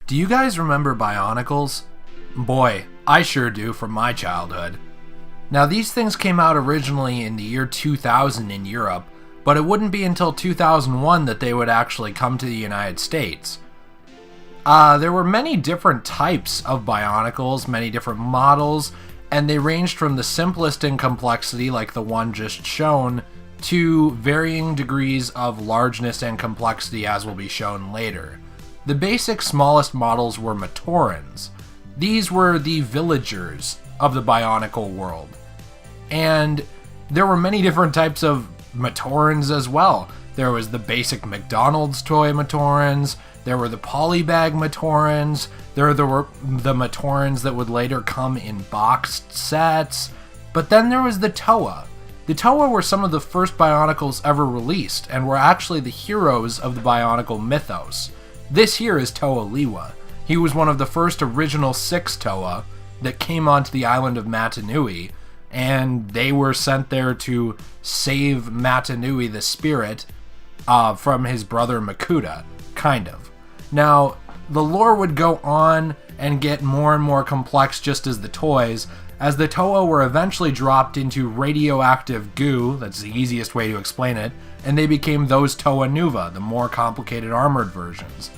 Do you guys remember Bionicles? Boy, I sure do from my childhood. Now, these things came out originally in the year 2000 in Europe, but it wouldn't be until 2001 that they would actually come to the United States. There were many different types of Bionicles, many different models, and they ranged from the simplest in complexity, like the one just shown, to varying degrees of largeness and complexity, as will be shown later. The basic smallest models were Matorans. These were the villagers of the Bionicle world. And there were many different types of Matorans as well. There was the basic McDonald's toy Matorans, there were the polybag Matorans, there were the Matorans that would later come in boxed sets, but then there was the Toa. The Toa were some of the first Bionicles ever released, and were actually the heroes of the Bionicle mythos. This here is Toa Liwa. He was one of the first original 6 Toa that came onto the island of Matanui, and they were sent there to save Matanui the spirit from his brother Makuta, kind of. Now, the lore would go on and get more and more complex just as the toys, as the Toa were eventually dropped into radioactive goo, that's the easiest way to explain it, and they became those Toa Nuva, the more complicated armored versions.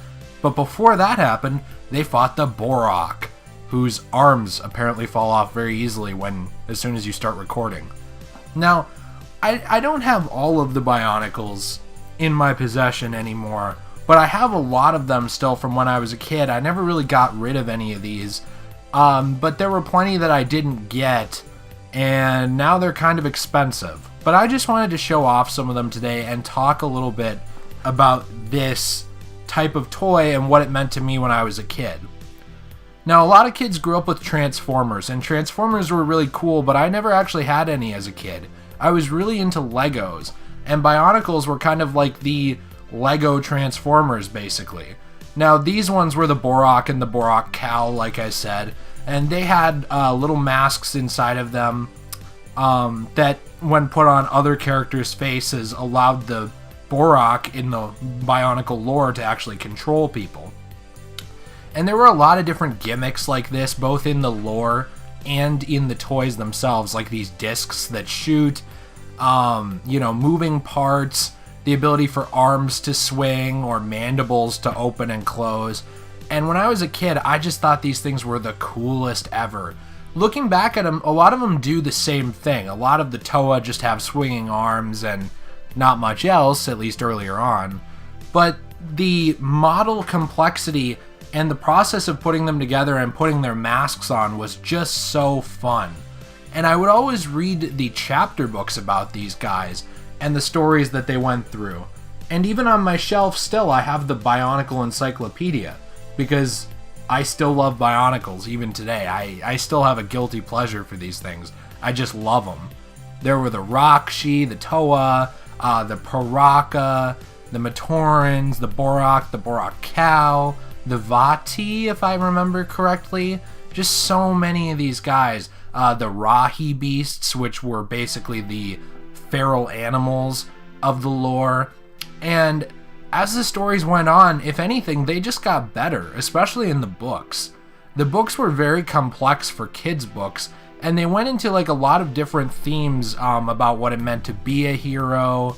But before that happened, they fought the Borak, whose arms apparently fall off very easily as soon as you start recording. Now, I don't have all of the Bionicles in my possession anymore, but I have a lot of them still from when I was a kid. I never really got rid of any of these, but there were plenty that I didn't get, and now they're kind of expensive. But I just wanted to show off some of them today and talk a little bit about this type of toy and what it meant to me when I was a kid. Now, a lot of kids grew up with Transformers, and Transformers were really cool, but I never actually had any as a kid. I was really into Legos, and Bionicles were kind of like the Lego Transformers, basically. Now, these ones were the Borak and the Borak Cow, like I said, and they had little masks inside of them that, when put on other characters' faces, allowed the Borak in the Bionicle lore to actually control people. And there were a lot of different gimmicks like this, both in the lore and in the toys themselves, like these discs that shoot, moving parts, the ability for arms to swing or mandibles to open and close. And when I was a kid, I just thought these things were the coolest ever. Looking back at them, a lot of them do the same thing. A lot of the Toa just have swinging arms and not much else, at least earlier on. But the model complexity and the process of putting them together and putting their masks on was just so fun. And I would always read the chapter books about these guys and the stories that they went through. And even on my shelf still, I have the Bionicle Encyclopedia, because I still love Bionicles even today. I still have a guilty pleasure for these things. I just love them. There were the Rakshi, the Toa, the Paraka, the Matorans, the Borak Cow, the Vati, if I remember correctly. Just so many of these guys. The Rahi beasts, which were basically the feral animals of the lore. And as the stories went on, if anything, they just got better, especially in the books. The books were very complex for kids' books, and they went into like a lot of different themes about what it meant to be a hero,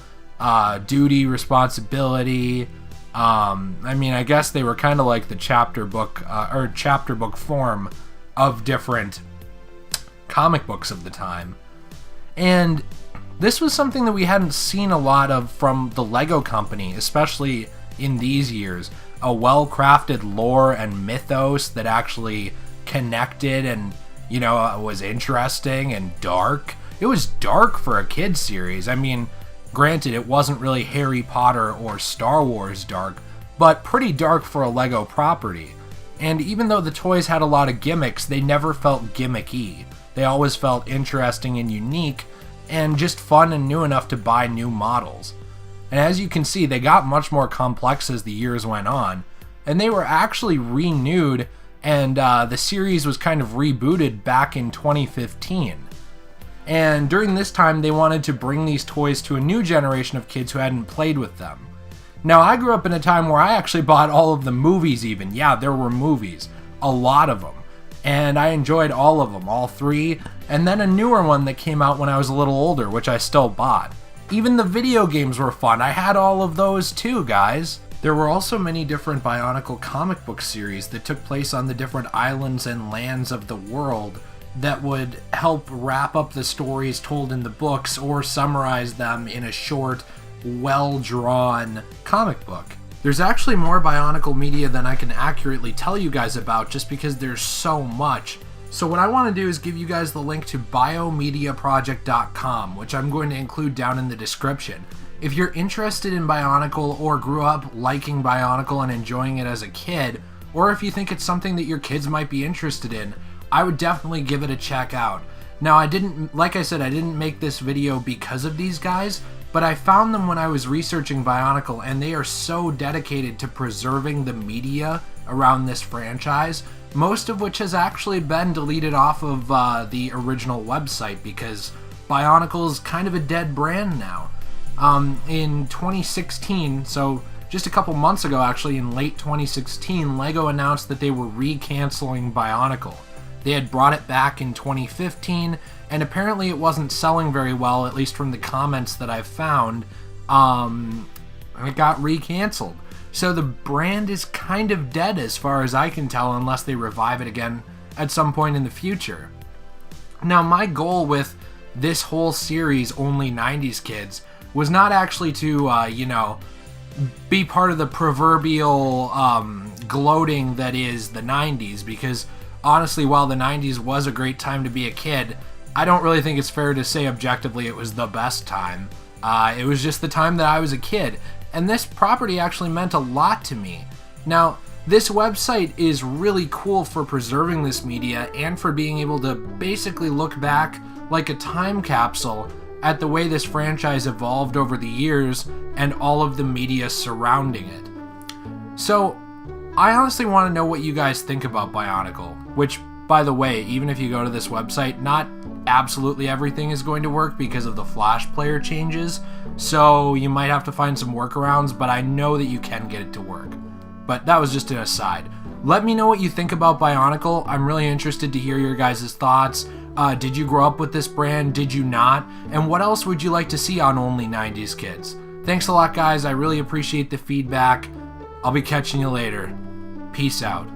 duty, responsibility. I guess they were kind of like the chapter book form of different comic books of the time. And this was something that we hadn't seen a lot of from the Lego company, especially in these years. A well-crafted lore and mythos that actually connected and, was interesting and dark. It was dark for a kid's series. Granted, it wasn't really Harry Potter or Star Wars dark, but pretty dark for a Lego property. And even though the toys had a lot of gimmicks, they never felt gimmicky. They always felt interesting and unique, and just fun and new enough to buy new models. And as you can see, they got much more complex as the years went on, and they were actually renewed, and the series was kind of rebooted back in 2015. And during this time, they wanted to bring these toys to a new generation of kids who hadn't played with them. Now, I grew up in a time where I actually bought all of the movies even. Yeah, there were movies. A lot of them. And I enjoyed all of them, all three. And then a newer one that came out when I was a little older, which I still bought. Even the video games were fun. I had all of those too, guys. There were also many different Bionicle comic book series that took place on the different islands and lands of the world that would help wrap up the stories told in the books or summarize them in a short, well-drawn comic book. There's actually more Bionicle media than I can accurately tell you guys about just because there's so much. So what I want to do is give you guys the link to biomediaproject.com, which I'm going to include down in the description. If you're interested in Bionicle or grew up liking Bionicle and enjoying it as a kid, or if you think it's something that your kids might be interested in, I would definitely give it a check out. Now, like I said, I didn't make this video because of these guys, but I found them when I was researching Bionicle, and they are so dedicated to preserving the media around this franchise, most of which has actually been deleted off of the original website because Bionicle is kind of a dead brand now. In 2016, so just a couple months ago actually, in late 2016, LEGO announced that they were re-canceling Bionicle. They had brought it back in 2015, and apparently it wasn't selling very well, at least from the comments that I've found. It got re-canceled. So the brand is kind of dead as far as I can tell, unless they revive it again at some point in the future. Now, my goal with this whole series, Only 90s Kids, was not actually to, be part of the proverbial gloating that is the 90s, because honestly, while the 90s was a great time to be a kid, I don't really think it's fair to say objectively it was the best time. It was just the time that I was a kid, and this property actually meant a lot to me. Now, this website is really cool for preserving this media and for being able to basically look back like a time capsule at the way this franchise evolved over the years and all of the media surrounding it. So, I honestly want to know what you guys think about Bionicle, which, by the way, even if you go to this website, not absolutely everything is going to work because of the Flash player changes, so you might have to find some workarounds, but I know that you can get it to work. But that was just an aside. Let me know what you think about Bionicle. I'm really interested to hear your guys' thoughts. Did you grow up with this brand? Did you not? And what else would you like to see on Only 90s Kids? Thanks a lot, guys. I really appreciate the feedback. I'll be catching you later. Peace out.